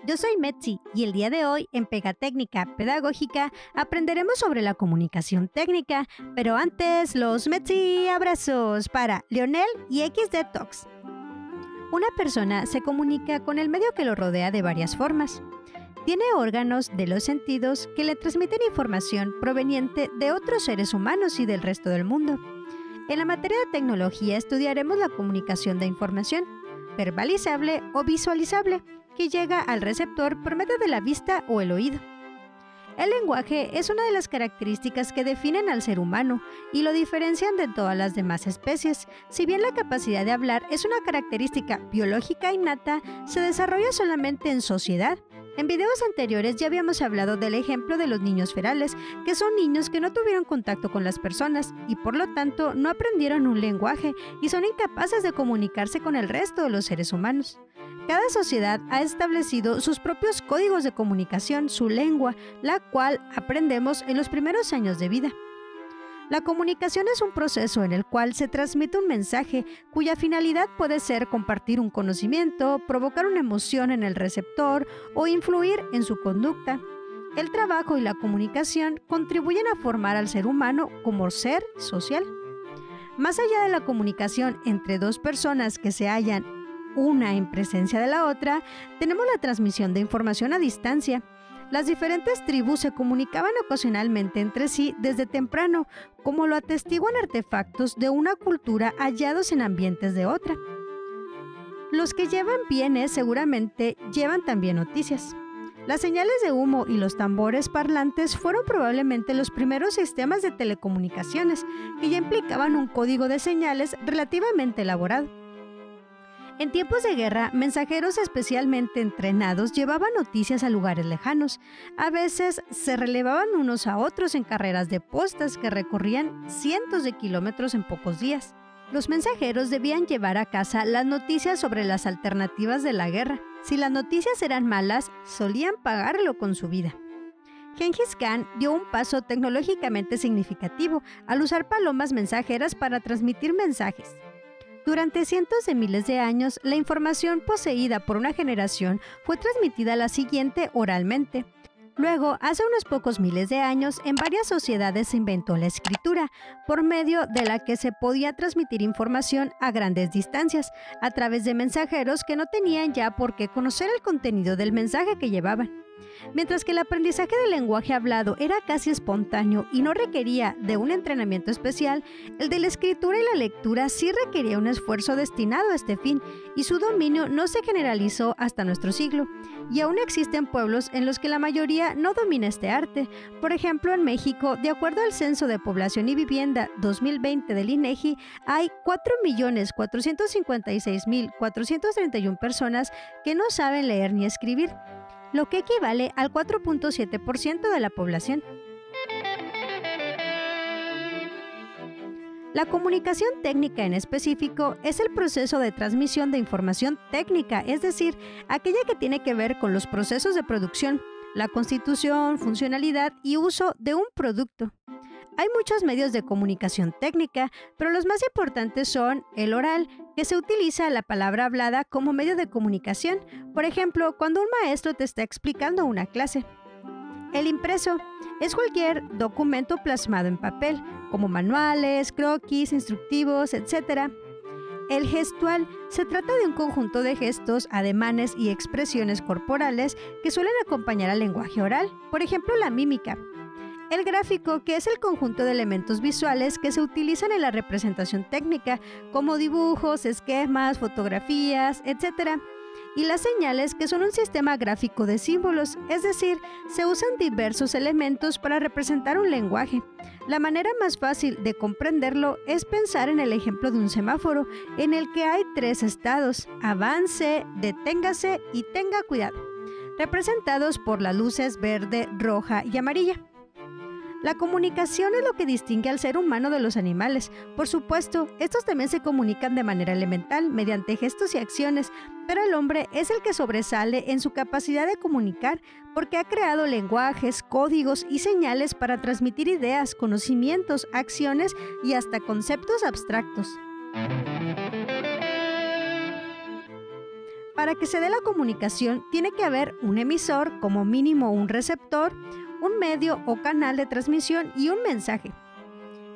yo soy Metzi y el día de hoy en Pegatécnica Pedagógica aprenderemos sobre la comunicación técnica, pero antes los Metzi abrazos para Leonel y XD Talks. Una persona se comunica con el medio que lo rodea de varias formas. Tiene órganos de los sentidos que le transmiten información proveniente de otros seres humanos y del resto del mundo. En la materia de tecnología estudiaremos la comunicación de información, verbalizable o visualizable, que llega al receptor por medio de la vista o el oído. El lenguaje es una de las características que definen al ser humano y lo diferencian de todas las demás especies. Si bien la capacidad de hablar es una característica biológica innata, se desarrolla solamente en sociedad. En videos anteriores ya habíamos hablado del ejemplo de los niños ferales, que son niños que no tuvieron contacto con las personas y por lo tanto no aprendieron un lenguaje y son incapaces de comunicarse con el resto de los seres humanos. Cada sociedad ha establecido sus propios códigos de comunicación, su lengua, la cual aprendemos en los primeros años de vida. La comunicación es un proceso en el cual se transmite un mensaje cuya finalidad puede ser compartir un conocimiento, provocar una emoción en el receptor o influir en su conducta. El trabajo y la comunicación contribuyen a formar al ser humano como ser social. Más allá de la comunicación entre dos personas que se hallan una en presencia de la otra, tenemos la transmisión de información a distancia. Las diferentes tribus se comunicaban ocasionalmente entre sí desde temprano, como lo atestiguan artefactos de una cultura hallados en ambientes de otra. Los que llevan bienes seguramente llevan también noticias. Las señales de humo y los tambores parlantes fueron probablemente los primeros sistemas de telecomunicaciones, que ya implicaban un código de señales relativamente elaborado. En tiempos de guerra, mensajeros especialmente entrenados llevaban noticias a lugares lejanos. A veces se relevaban unos a otros en carreras de postas que recorrían cientos de kilómetros en pocos días. Los mensajeros debían llevar a casa las noticias sobre las alternativas de la guerra. Si las noticias eran malas, solían pagarlo con su vida. Gengis Khan dio un paso tecnológicamente significativo al usar palomas mensajeras para transmitir mensajes. Durante cientos de miles de años, la información poseída por una generación fue transmitida a la siguiente oralmente. Luego, hace unos pocos miles de años, en varias sociedades se inventó la escritura, por medio de la que se podía transmitir información a grandes distancias, a través de mensajeros que no tenían ya por qué conocer el contenido del mensaje que llevaban. Mientras que el aprendizaje del lenguaje hablado era casi espontáneo y no requería de un entrenamiento especial, el de la escritura y la lectura sí requería un esfuerzo destinado a este fin, y su dominio no se generalizó hasta nuestro siglo. Y aún existen pueblos en los que la mayoría no domina este arte. Por ejemplo, en México, de acuerdo al Censo de Población y Vivienda 2020 del INEGI, hay 4.456.431 personas que no saben leer ni escribir, lo que equivale al 4.7% de la población. La comunicación técnica en específico es el proceso de transmisión de información técnica, es decir, aquella que tiene que ver con los procesos de producción, la constitución, funcionalidad y uso de un producto. Hay muchos medios de comunicación técnica, pero los más importantes son el oral, que se utiliza la palabra hablada como medio de comunicación, por ejemplo, cuando un maestro te está explicando una clase. El impreso es cualquier documento plasmado en papel, como manuales, croquis, instructivos, etc. El gestual se trata de un conjunto de gestos, ademanes y expresiones corporales que suelen acompañar al lenguaje oral, por ejemplo, la mímica. El gráfico, que es el conjunto de elementos visuales que se utilizan en la representación técnica, como dibujos, esquemas, fotografías, etc. Y las señales, que son un sistema gráfico de símbolos, es decir, se usan diversos elementos para representar un lenguaje. La manera más fácil de comprenderlo es pensar en el ejemplo de un semáforo, en el que hay 3 estados: avance, deténgase y tenga cuidado, representados por las luces verde, roja y amarilla. La comunicación es lo que distingue al ser humano de los animales. Por supuesto, estos también se comunican de manera elemental, mediante gestos y acciones, pero el hombre es el que sobresale en su capacidad de comunicar, porque ha creado lenguajes, códigos y señales para transmitir ideas, conocimientos, acciones y hasta conceptos abstractos. Para que se dé la comunicación, tiene que haber un emisor, como mínimo un receptor, un medio o canal de transmisión y un mensaje.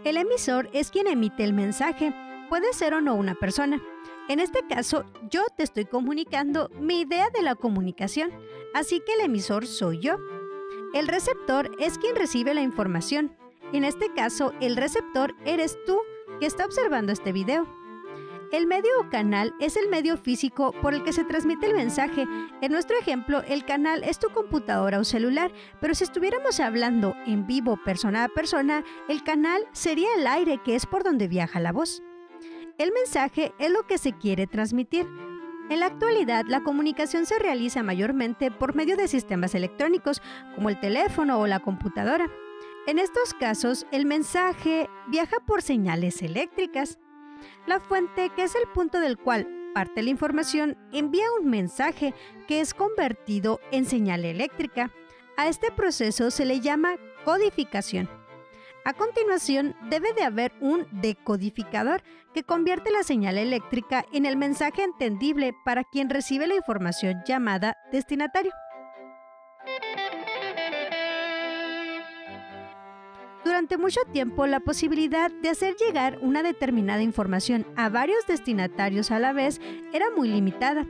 El emisor es quien emite el mensaje, puede ser o no una persona. En este caso, yo te estoy comunicando mi idea de la comunicación, así que el emisor soy yo. El receptor es quien recibe la información. En este caso, el receptor eres tú, que está observando este video. El medio o canal es el medio físico por el que se transmite el mensaje. En nuestro ejemplo, el canal es tu computadora o celular, pero si estuviéramos hablando en vivo persona a persona, el canal sería el aire, que es por donde viaja la voz. El mensaje es lo que se quiere transmitir. En la actualidad, la comunicación se realiza mayormente por medio de sistemas electrónicos, como el teléfono o la computadora. En estos casos, el mensaje viaja por señales eléctricas. La fuente, que es el punto del cual parte la información, envía un mensaje que es convertido en señal eléctrica. A este proceso se le llama codificación. A continuación, debe de haber un decodificador que convierte la señal eléctrica en el mensaje entendible para quien recibe la información llamada destinatario. Durante mucho tiempo, la posibilidad de hacer llegar una determinada información a varios destinatarios a la vez era muy limitada.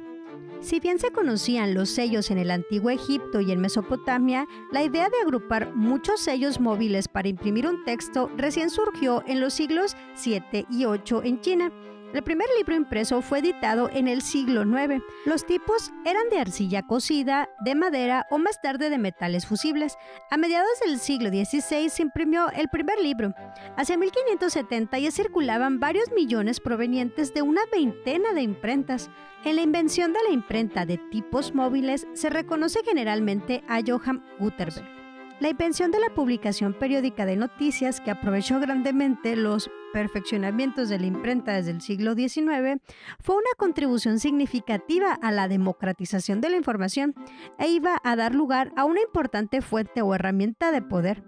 Si bien se conocían los sellos en el antiguo Egipto y en Mesopotamia, la idea de agrupar muchos sellos móviles para imprimir un texto recién surgió en los siglos VII y VIII en China. El primer libro impreso fue editado en el siglo IX. Los tipos eran de arcilla cocida, de madera o más tarde de metales fusibles. A mediados del siglo XVI se imprimió el primer libro. Hacia 1570 ya circulaban varios millones provenientes de una veintena de imprentas. En la invención de la imprenta de tipos móviles se reconoce generalmente a Johann Gutenberg. La invención de la publicación periódica de noticias, que aprovechó grandemente los perfeccionamientos de la imprenta desde el siglo XIX, fue una contribución significativa a la democratización de la información e iba a dar lugar a una importante fuente o herramienta de poder.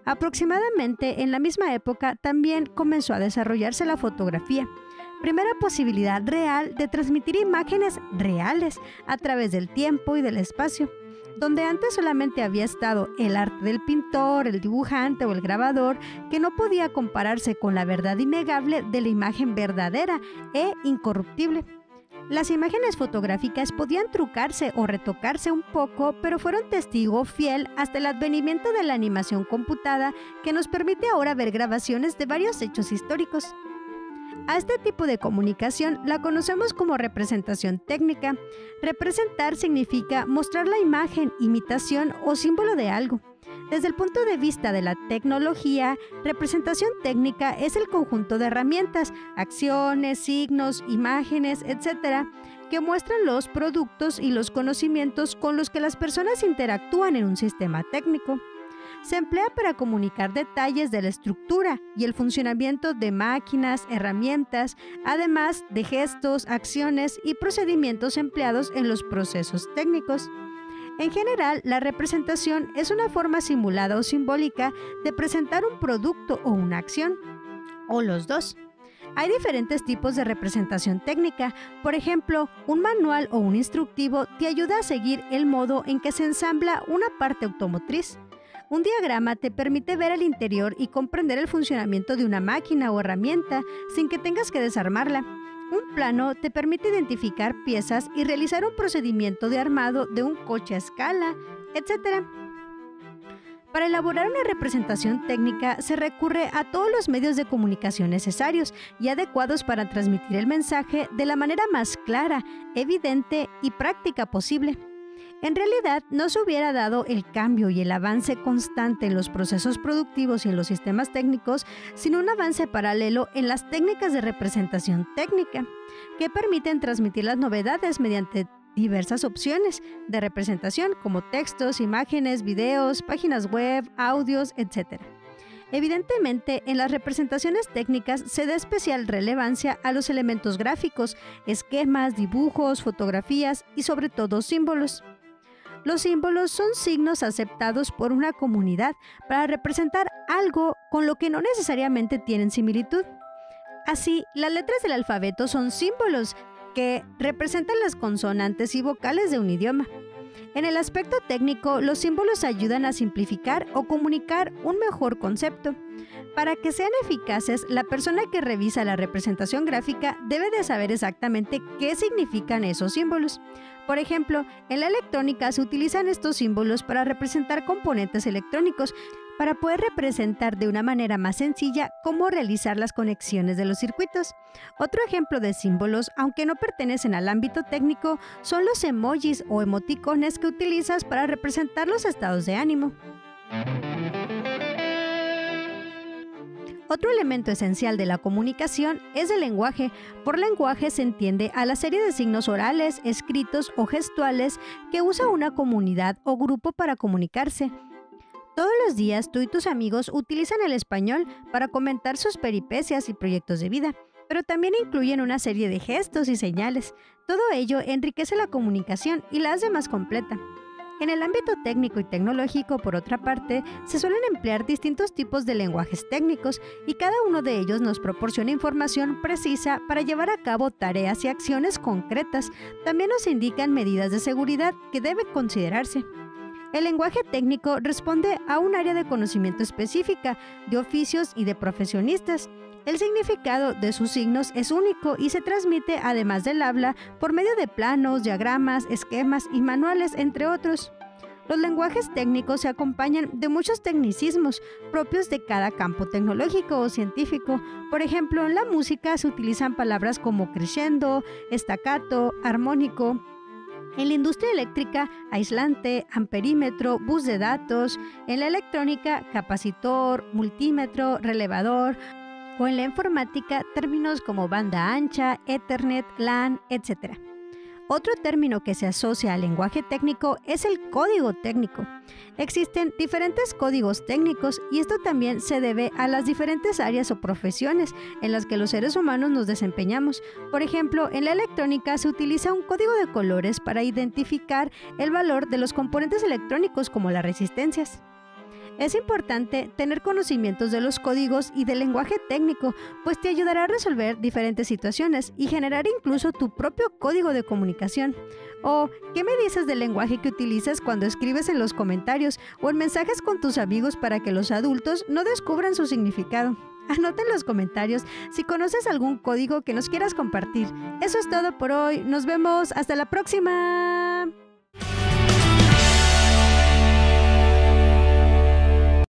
Aproximadamente en la misma época también comenzó a desarrollarse la fotografía, primera posibilidad real de transmitir imágenes reales a través del tiempo y del espacio. Donde antes solamente había estado el arte del pintor, el dibujante o el grabador, que no podía compararse con la verdad innegable de la imagen verdadera e incorruptible. Las imágenes fotográficas podían trucarse o retocarse un poco, pero fueron testigo fiel hasta el advenimiento de la animación computada, que nos permite ahora ver grabaciones de varios hechos históricos. A este tipo de comunicación la conocemos como representación técnica. Representar significa mostrar la imagen, imitación o símbolo de algo. Desde el punto de vista de la tecnología, representación técnica es el conjunto de herramientas, acciones, signos, imágenes, etc., que muestran los productos y los conocimientos con los que las personas interactúan en un sistema técnico. Se emplea para comunicar detalles de la estructura y el funcionamiento de máquinas, herramientas, además de gestos, acciones y procedimientos empleados en los procesos técnicos. En general, la representación es una forma simulada o simbólica de presentar un producto o una acción, o los dos. Hay diferentes tipos de representación técnica. Por ejemplo, un manual o un instructivo te ayuda a seguir el modo en que se ensambla una parte automotriz. Un diagrama te permite ver el interior y comprender el funcionamiento de una máquina o herramienta sin que tengas que desarmarla. Un plano te permite identificar piezas y realizar un procedimiento de armado de un coche a escala, etc. Para elaborar una representación técnica se recurre a todos los medios de comunicación necesarios y adecuados para transmitir el mensaje de la manera más clara, evidente y práctica posible. En realidad, no se hubiera dado el cambio y el avance constante en los procesos productivos y en los sistemas técnicos sin un avance paralelo en las técnicas de representación técnica, que permiten transmitir las novedades mediante diversas opciones de representación como textos, imágenes, videos, páginas web, audios, etc. Evidentemente, en las representaciones técnicas se da especial relevancia a los elementos gráficos, esquemas, dibujos, fotografías y sobre todo símbolos. Los símbolos son signos aceptados por una comunidad para representar algo con lo que no necesariamente tienen similitud. Así, las letras del alfabeto son símbolos que representan las consonantes y vocales de un idioma. En el aspecto técnico, los símbolos ayudan a simplificar o comunicar un mejor concepto. Para que sean eficaces, la persona que revisa la representación gráfica debe de saber exactamente qué significan esos símbolos. Por ejemplo, en la electrónica se utilizan estos símbolos para representar componentes electrónicos, para poder representar de una manera más sencilla cómo realizar las conexiones de los circuitos. Otro ejemplo de símbolos, aunque no pertenecen al ámbito técnico, son los emojis o emoticones que utilizas para representar los estados de ánimo. Otro elemento esencial de la comunicación es el lenguaje. Por lenguaje se entiende a la serie de signos orales, escritos o gestuales que usa una comunidad o grupo para comunicarse. Todos los días tú y tus amigos utilizan el español para comentar sus peripecias y proyectos de vida, pero también incluyen una serie de gestos y señales. Todo ello enriquece la comunicación y la hace más completa. En el ámbito técnico y tecnológico, por otra parte, se suelen emplear distintos tipos de lenguajes técnicos y cada uno de ellos nos proporciona información precisa para llevar a cabo tareas y acciones concretas. También nos indican medidas de seguridad que deben considerarse. El lenguaje técnico responde a un área de conocimiento específica, de oficios y de profesionistas. El significado de sus signos es único y se transmite, además del habla, por medio de planos, diagramas, esquemas y manuales, entre otros. Los lenguajes técnicos se acompañan de muchos tecnicismos propios de cada campo tecnológico o científico. Por ejemplo, en la música se utilizan palabras como crescendo, staccato, armónico. En la industria eléctrica, aislante, amperímetro, bus de datos. En la electrónica, capacitor, multímetro, relevador. O en la informática, términos como banda ancha, Ethernet, LAN, etc. Otro término que se asocia al lenguaje técnico es el código técnico. Existen diferentes códigos técnicos y esto también se debe a las diferentes áreas o profesiones en las que los seres humanos nos desempeñamos. Por ejemplo, en la electrónica se utiliza un código de colores para identificar el valor de los componentes electrónicos como las resistencias. Es importante tener conocimientos de los códigos y del lenguaje técnico, pues te ayudará a resolver diferentes situaciones y generar incluso tu propio código de comunicación. ¿O qué me dices del lenguaje que utilizas cuando escribes en los comentarios o en mensajes con tus amigos para que los adultos no descubran su significado? Anota en los comentarios si conoces algún código que nos quieras compartir. Eso es todo por hoy. Nos vemos. ¡Hasta la próxima!